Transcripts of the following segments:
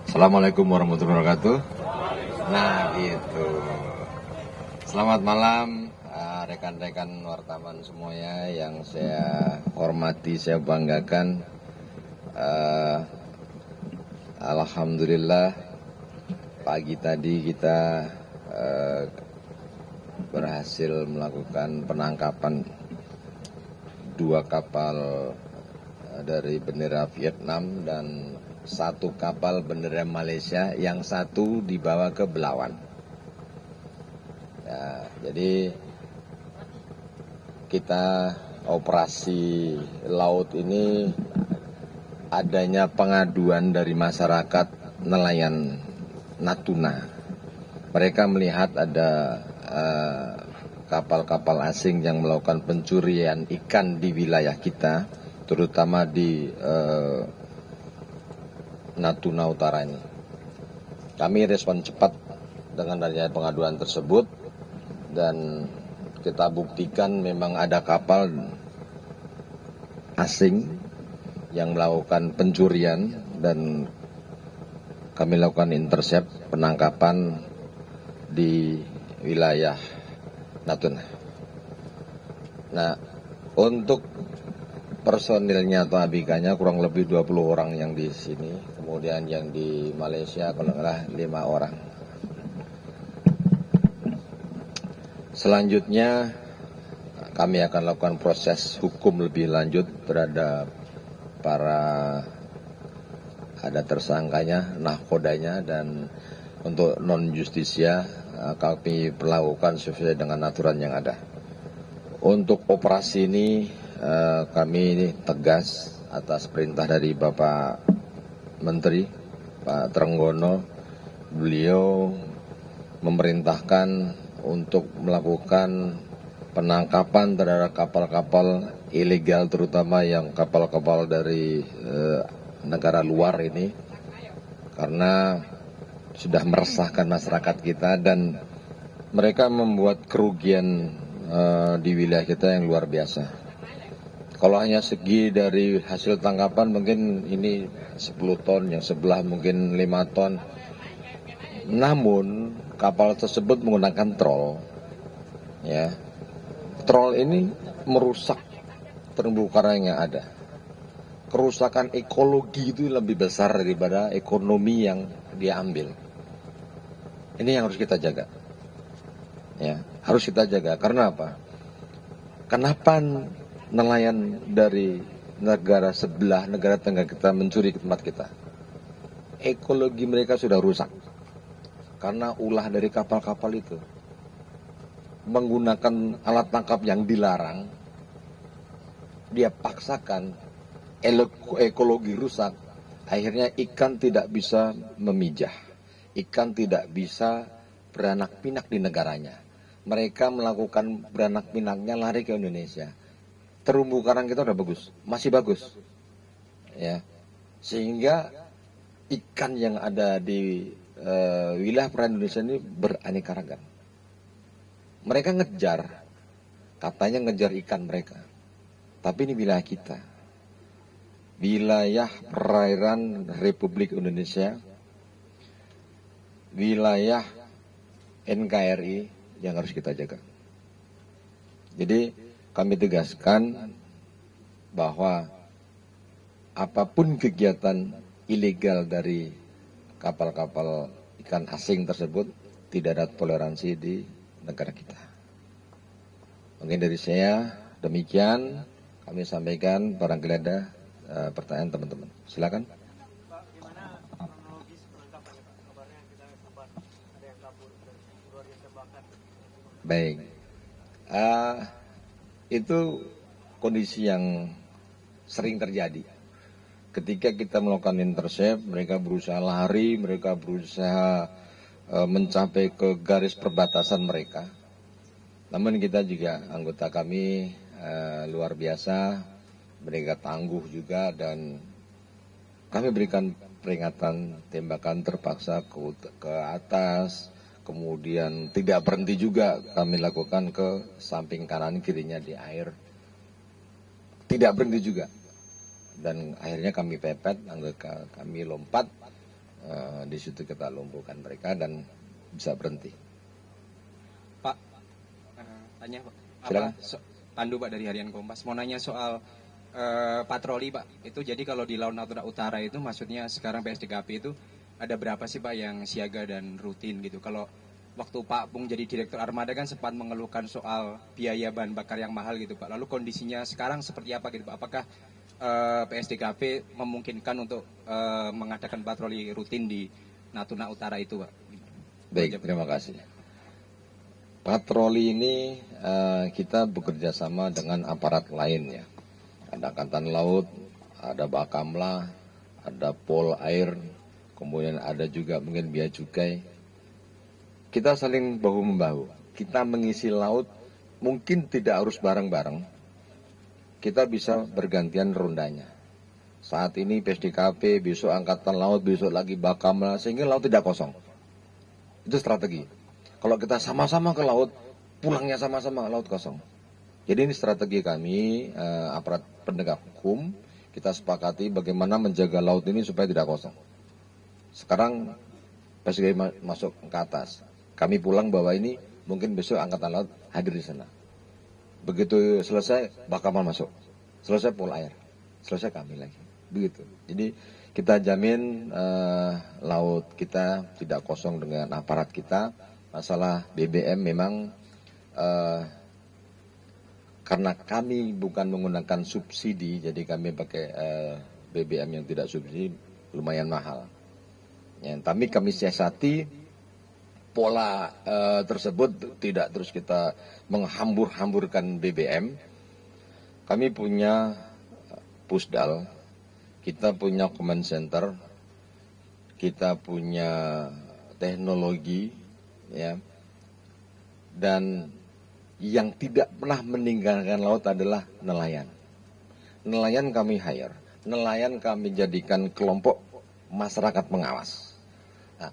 Assalamualaikum warahmatullahi wabarakatuh. Nah gitu. Selamat malam rekan-rekan wartawan semuanya yang saya hormati, saya banggakan. Alhamdulillah pagi tadi kita berhasil melakukan penangkapan 2 kapal dari bendera Vietnam dan 1 kapal bendera Malaysia, yang 1 dibawa ke Belawan. Ya, jadi kita operasi laut ini adanya pengaduan dari masyarakat nelayan Natuna. Mereka melihat ada kapal-kapal asing yang melakukan pencurian ikan di wilayah kita, terutama di Natuna Utara ini. Kami respon cepat dengan adanya pengaduan tersebut dan kita buktikan memang ada kapal asing yang melakukan pencurian dan kami lakukan intercept, penangkapan di wilayah Natuna. Nah, untuk personilnya atau abikanya kurang lebih 20 orang yang di sini, kemudian yang di Malaysia kalau nggak 5 orang. Selanjutnya kami akan lakukan proses hukum lebih lanjut terhadap ada tersangkanya, nahkodanya, dan untuk non justisia kami perlakukan sesuai dengan aturan yang ada. Untuk operasi ini kami tegas atas perintah dari Bapak Menteri, Pak Trenggono. Beliau memerintahkan untuk melakukan penangkapan terhadap kapal-kapal ilegal, terutama yang kapal-kapal dari negara luar ini, karena sudah meresahkan masyarakat kita dan mereka membuat kerugian di wilayah kita yang luar biasa. Kalau hanya segi dari hasil tangkapan mungkin ini 10 ton, yang sebelah mungkin 5 ton. Namun kapal tersebut menggunakan trol. Ya. Trol ini merusak terumbu karang yang ada. Kerusakan ekologi itu lebih besar daripada ekonomi yang dia ambil. Ini yang harus kita jaga. Ya, harus kita jaga. Karena apa? Kenapa nelayan dari negara sebelah, negara tetangga kita mencuri ke tempat kita? Ekologi mereka sudah rusak. Karena ulah dari kapal-kapal itu menggunakan alat tangkap yang dilarang, dia paksakan, ekologi rusak, akhirnya ikan tidak bisa memijah, ikan tidak bisa beranak pinak di negaranya. Mereka melakukan beranak pinaknya lari ke Indonesia. Terumbu karang kita udah bagus, masih bagus, ya, sehingga ikan yang ada di wilayah perairan Indonesia ini beraneka ragam. Mereka ngejar, katanya ngejar ikan mereka, tapi ini wilayah kita, wilayah perairan Republik Indonesia, wilayah NKRI yang harus kita jaga. Jadi kami tegaskan bahwa apapun kegiatan ilegal dari kapal-kapal ikan asing tersebut tidak ada toleransi di negara kita. Mungkin dari saya demikian, kami sampaikan, barangkali ada pertanyaan teman-teman. Silakan. Baik, itu kondisi yang sering terjadi. Ketika kita melakukan intercept, mereka berusaha lari, mereka berusaha mencapai ke garis perbatasan mereka. Namun kita juga, anggota kami luar biasa, mereka tangguh juga, dan kami berikan peringatan tembakan terpaksa ke atas. Kemudian tidak berhenti juga kami lakukan ke samping kanan kirinya di air. Tidak berhenti juga. Dan akhirnya kami pepet, anggota kami lompat di situ kita lumpuhkan mereka dan bisa berhenti. Pak, tanya Pak. Silakan. Pandu Pak dari Harian Kompas. Mau nanya soal patroli Pak. Itu jadi kalau di Laut Natuna Utara itu maksudnya sekarang PSDKP itu ada berapa sih Pak yang siaga dan rutin gitu? Kalau waktu Pak Pung jadi Direktur Armada kan sempat mengeluhkan soal biaya bahan bakar yang mahal gitu Pak. Lalu kondisinya sekarang seperti apa gitu Pak? Apakah PSDKP memungkinkan untuk mengadakan patroli rutin di Natuna Utara itu Pak? Baik, terima kasih. Patroli ini kita bekerja sama dengan aparat lain ya. Ada Angkatan Laut, ada Bakamla, ada Pol Air, kemudian ada juga mungkin Bea Cukai. Kita saling bahu-membahu. Kita mengisi laut mungkin tidak harus bareng-bareng. Kita bisa bergantian rondanya. Saat ini PSDKP, besok Angkatan Laut, besok lagi Bakamla, sehingga laut tidak kosong. Itu strategi. Kalau kita sama-sama ke laut, pulangnya sama-sama laut kosong. Jadi ini strategi kami, aparat penegak hukum, kita sepakati bagaimana menjaga laut ini supaya tidak kosong. Sekarang PSDKP masuk ke atas. Kami pulang bahwa ini mungkin besok Angkatan Laut hadir di sana. Begitu selesai, Bakamla masuk. Selesai Pol Air. Selesai kami lagi. Begitu. Jadi kita jamin laut kita tidak kosong dengan aparat kita. Masalah BBM memang karena kami bukan menggunakan subsidi, jadi kami pakai BBM yang tidak subsidi, lumayan mahal. Ya, tapi kami siasati pola tersebut, tidak terus kita menghambur-hamburkan BBM. Kami punya pusdal, kita punya command center, kita punya teknologi, ya, dan yang tidak pernah meninggalkan laut adalah nelayan. Nelayan kami hire, nelayan kami jadikan kelompok masyarakat pengawas. Nah,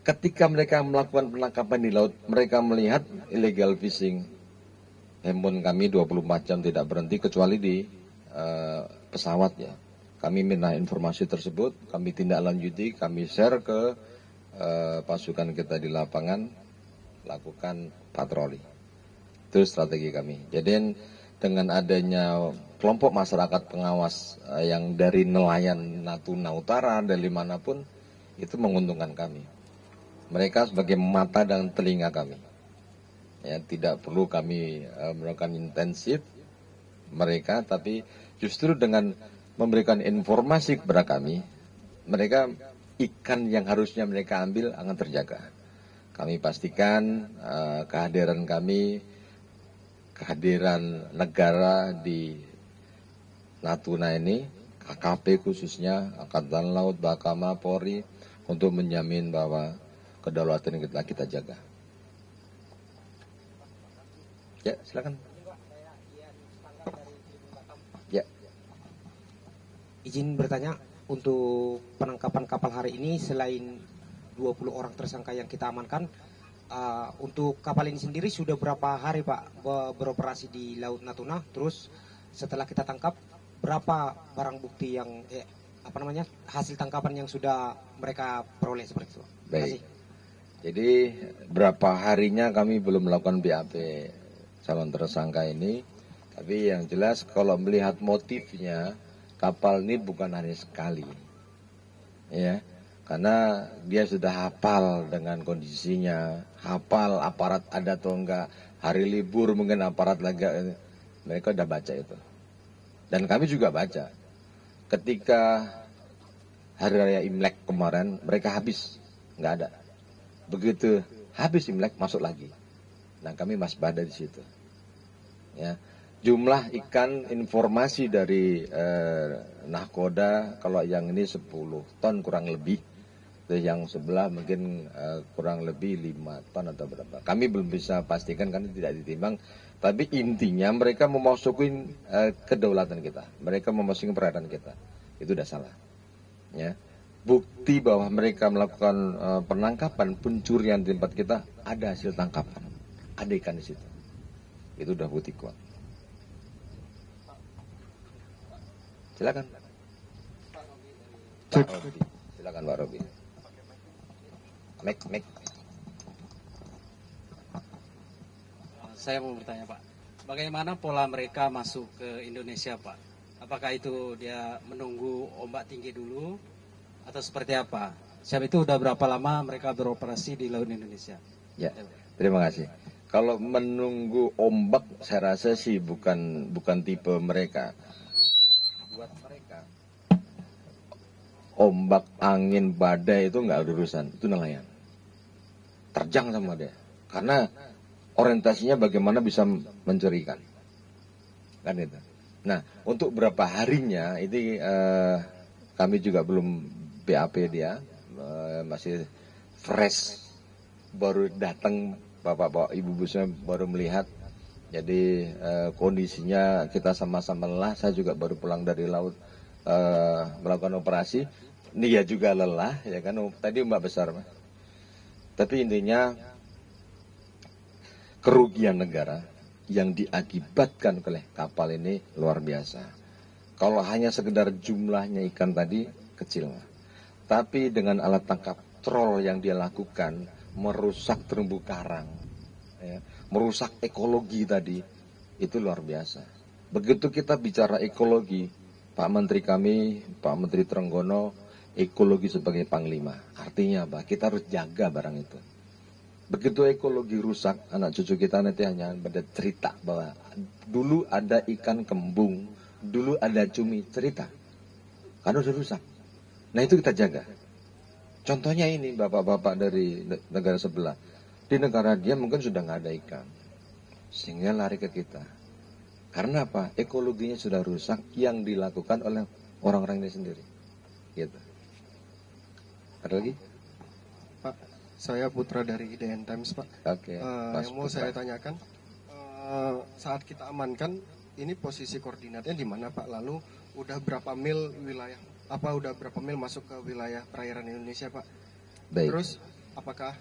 ketika mereka melakukan penangkapan di laut, mereka melihat illegal fishing. Handphone kami 24 jam tidak berhenti kecuali di pesawat ya. Kami minta informasi tersebut, kami tindak lanjuti, kami share ke pasukan kita di lapangan, lakukan patroli. Itu strategi kami. Jadi dengan adanya kelompok masyarakat pengawas yang dari nelayan Natuna Utara, dari manapun, itu menguntungkan kami. Mereka sebagai mata dan telinga kami. Ya, tidak perlu kami melakukan intensif mereka, tapi justru dengan memberikan informasi kepada kami, mereka ikan yang harusnya mereka ambil akan terjaga. Kami pastikan kehadiran kami, kehadiran negara di Natuna ini, KKP khususnya, Angkatan Laut, Bakamla, Polri, untuk menjamin bahwa kedaulatan kita jaga. Ya, silakan. Ya. Izin bertanya, untuk penangkapan kapal hari ini selain 20 orang tersangka yang kita amankan, untuk kapal ini sendiri sudah berapa hari Pak beroperasi di Laut Natuna? Terus setelah kita tangkap, berapa barang bukti yang hasil tangkapan yang sudah mereka peroleh seperti itu? Baik. Jadi berapa harinya kami belum melakukan BAP calon tersangka ini, tapi yang jelas kalau melihat motifnya, kapal ini bukan hanya sekali, ya, karena dia sudah hafal dengan kondisinya, hafal aparat ada atau enggak, hari libur mungkin aparat lagi, mereka udah baca itu, dan kami juga baca. Ketika hari raya Imlek kemarin, mereka habis, nggak ada. Begitu habis Imlek masuk lagi. Nah, kami masih pada di situ. Ya, jumlah ikan informasi dari nahkoda kalau yang ini 10 ton kurang lebih, yang sebelah mungkin kurang lebih 5 ton atau berapa. Kami belum bisa pastikan karena tidak ditimbang. Tapi intinya mereka memasukin kedaulatan kita, mereka memasuki perairan kita. Itu udah salah. Ya. Bukti bahwa mereka melakukan penangkapan, pencurian di tempat kita, ada hasil tangkapan, ada ikan di situ. Itu udah bukti kuat. Silakan. Pak Rodi. Silakan Pak Robi. Mek. Saya mau bertanya Pak, bagaimana pola mereka masuk ke Indonesia Pak? Apakah itu dia menunggu ombak tinggi dulu atau seperti apa? Siap itu udah berapa lama mereka beroperasi di Laut Indonesia? Ya, terima kasih. Kalau menunggu ombak, saya rasa sih bukan tipe mereka. Buat mereka, ombak, angin, badai itu nggak ada urusan, itu nelayan. Terjang sama dia, karena orientasinya bagaimana bisa mencuri ikan, kan itu. Nah, untuk berapa harinya ini kami juga belum BAP dia, masih fresh, baru datang bapak-bapak ibu-ibu saya baru melihat. Jadi kondisinya kita sama-sama lelah. Saya juga baru pulang dari laut melakukan operasi. Dia juga lelah, ya kan? Tadi ombak besar, Mas. Tapi intinya kerugian negara yang diakibatkan oleh kapal ini luar biasa. Kalau hanya sekedar jumlahnya ikan tadi kecil, tapi dengan alat tangkap troll yang dia lakukan merusak terumbu karang, ya, merusak ekologi tadi, itu luar biasa. Begitu kita bicara ekologi, Pak Menteri kami, Pak Menteri Trenggono, ekologi sebagai panglima. Artinya apa? Kita harus jaga barang itu. Begitu ekologi rusak, anak cucu kita nanti hanya pada cerita bahwa dulu ada ikan kembung, dulu ada cumi, cerita. Karena sudah rusak. Nah itu kita jaga. Contohnya ini bapak-bapak dari negara sebelah. Di negara dia mungkin sudah nggak ada ikan. Sehingga lari ke kita. Karena apa? Ekologinya sudah rusak yang dilakukan oleh orang-orang ini sendiri. Gitu. Ada lagi? Pak, saya Putra dari IDN Times, Pak. Oke. Yang mau saya tanyakan, saat kita amankan, ini posisi koordinatnya di mana, Pak? Lalu udah berapa mil wilayah? Udah berapa mil masuk ke wilayah perairan Indonesia, Pak? Baik. Terus, apakah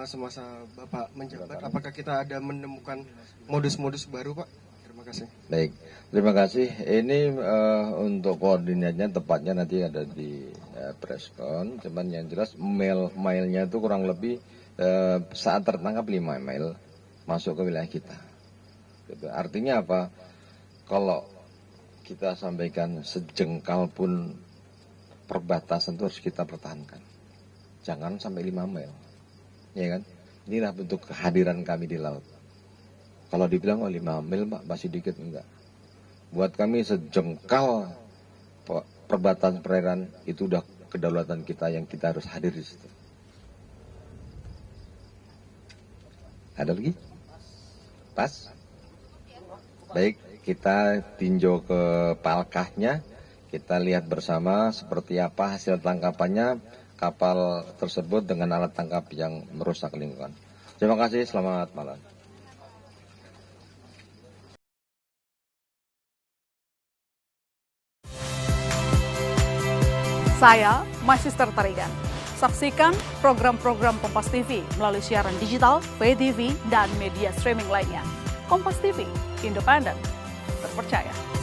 semasa Bapak menjabat, apakah kita ada menemukan modus-modus baru, Pak? Terima kasih. Baik, terima kasih. Ini untuk koordinatnya tepatnya nanti ada di preskon. Cuman yang jelas mile-nya itu kurang lebih saat tertangkap 5 mile masuk ke wilayah kita. Gitu. Artinya apa? Kalau kita sampaikan sejengkal pun perbatasan itu harus kita pertahankan. Jangan sampai 5 mile. Ya kan? Inilah bentuk kehadiran kami di laut. Kalau dibilang 5 mil Pak, masih dikit, enggak. Buat kami sejengkal perbatasan perairan itu udah kedaulatan kita yang kita harus hadir di situ. Ada lagi? Pas? Baik, kita tinjau ke palkahnya. Kita lihat bersama seperti apa hasil tangkapannya kapal tersebut dengan alat tangkap yang merusak lingkungan. Terima kasih, selamat malam. Saya Magister Tarigan. Saksikan program-program Kompas TV melalui siaran digital, pay TV, dan media streaming lainnya. Kompas TV, independen, terpercaya.